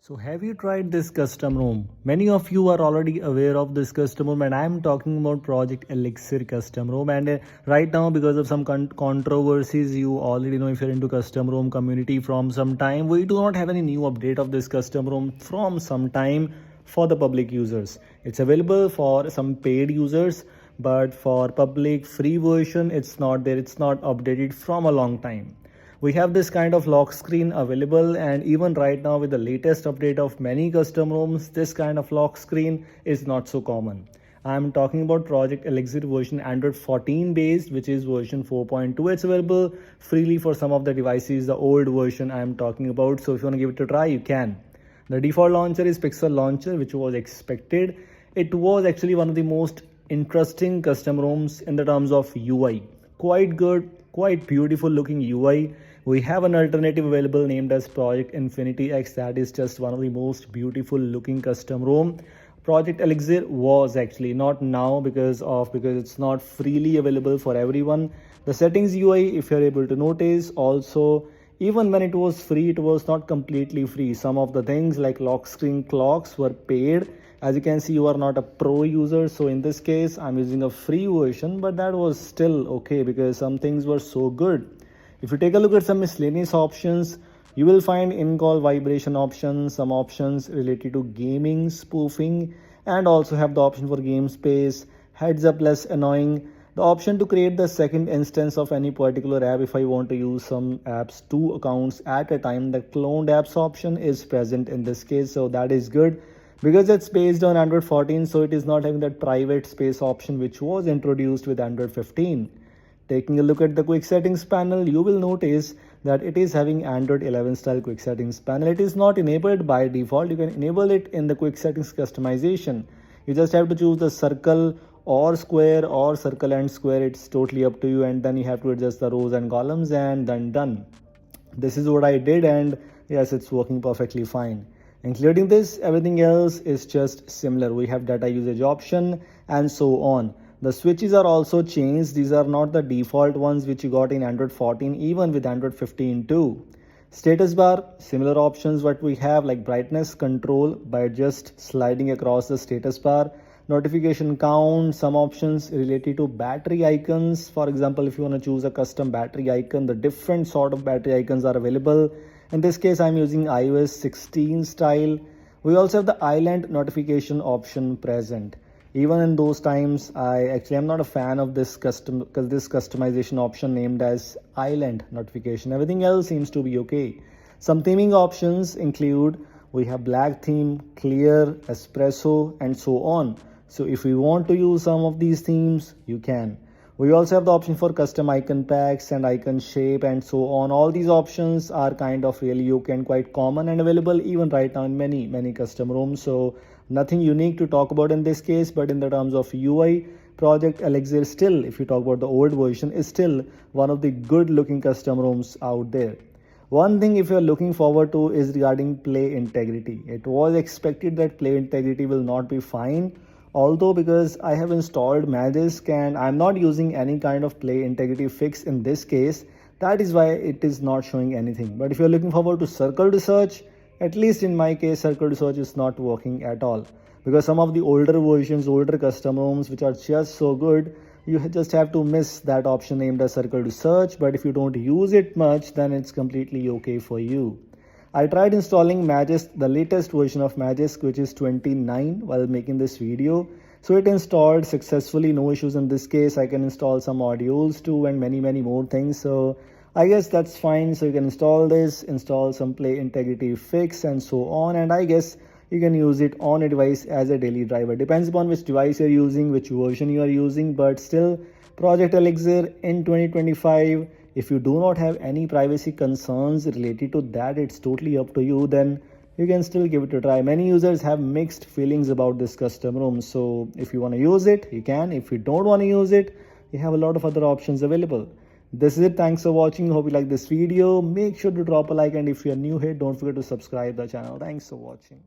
So have you tried this custom ROM? Many of you are already aware of this custom ROM, and I am talking about Project Elixir custom ROM. And right now, because of some controversies, you already know, if you're into custom ROM community from some time, we do not have any new update of this custom ROM from some time for the public users. It's available for some paid users, but for public free version, it's not there. It's not updated from a long time. We have this kind of lock screen available, and even right now with the latest update of many custom ROMs, this kind of lock screen is not so common. I'm talking about Project Elixir version Android 14 based, which is version 4.2. It's available freely for some of the devices, the old version I'm talking about. So if you want to give it a try, you can. The default launcher is Pixel Launcher, which was expected. It was actually one of the most interesting custom ROMs in the terms of UI. Quite good, quite beautiful looking UI. We have an alternative available named as Project Infinity X. That is just one of the most beautiful looking custom ROM. Project Elixir was actually not now because it's not freely available for everyone. The settings UI, if you're able to notice, also even when it was free, it was not completely free. Some of the things like lock screen clocks were paid. As you can see, you are not a pro user, so in this case I'm using a free version, but that was still okay because some things were so good. If you take a look at some miscellaneous options, you will find in-call vibration options, some options related to gaming, spoofing, and also have the option for game space, heads up less annoying, the option to create the second instance of any particular app if I want to use some apps, 2 accounts at a time. The cloned apps option is present in this case, so that is good. Because it's based on Android 14, so it is not having that private space option which was introduced with Android 15. Taking a look at the quick settings panel, you will notice that it is having Android 11 style quick settings panel. It is not enabled by default. You can enable it in the quick settings customization. You just have to choose the circle or square or circle and square. It's totally up to you, and then you have to adjust the rows and columns, and then done. This is what I did, and yes, it's working perfectly fine. Including this, everything else is just similar. We have data usage option and so on. The switches are also changed. These are not the default ones which you got in Android 14, even with Android 15 too. Status bar, similar options what we have, like brightness control by just sliding across the status bar. Notification count, some options related to battery icons. For example, if you want to choose a custom battery icon, the different sort of battery icons are available. In this case, I'm using iOS 16 style. We also have the island notification option present. Even in those times, I am not a fan of this customization option named as island notification. Everything else seems to be okay. Some theming options include, we have black theme, clear, espresso, and so on. So if we want to use some of these themes, you can. We also have the option for custom icon packs and icon shape and so on. All these options are kind of really okay and quite common and available even right now in many custom ROMs. So nothing unique to talk about in this case, but in the terms of UI, Project Elixir still, if you talk about the old version, is still one of the good looking custom ROMs out there. One thing if you're looking forward to is regarding play integrity. It was expected that play integrity will not be fine. Although because I have installed Magisk and I'm not using any kind of play integrity fix in this case, that is why it is not showing anything. But if you're looking forward to circle to search, at least in my case, circle to search is not working at all. Because some of the older versions, older custom ROMs which are just so good, you just have to miss that option named as circle to search. But if you don't use it much, then it's completely okay for you. I tried installing Magisk, the latest version of Magisk, which is 29, while making this video. So it installed successfully, no issues in this case. I can install some modules too and many more things. So I guess that's fine. So you can install this, install some play integrity fix and so on. And I guess you can use it on a device as a daily driver. Depends upon which device you're using, which version you are using, but still Project Elixir in 2025. If you do not have any privacy concerns related to that, it's totally up to you, then you can still give it a try. Many users have mixed feelings about this custom ROM. So if you want to use it, you can. If you don't want to use it, you have a lot of other options available. This is it. Thanks for watching. Hope you like this video. Make sure to drop a like, and if you're new here, don't forget to subscribe the channel. Thanks for watching.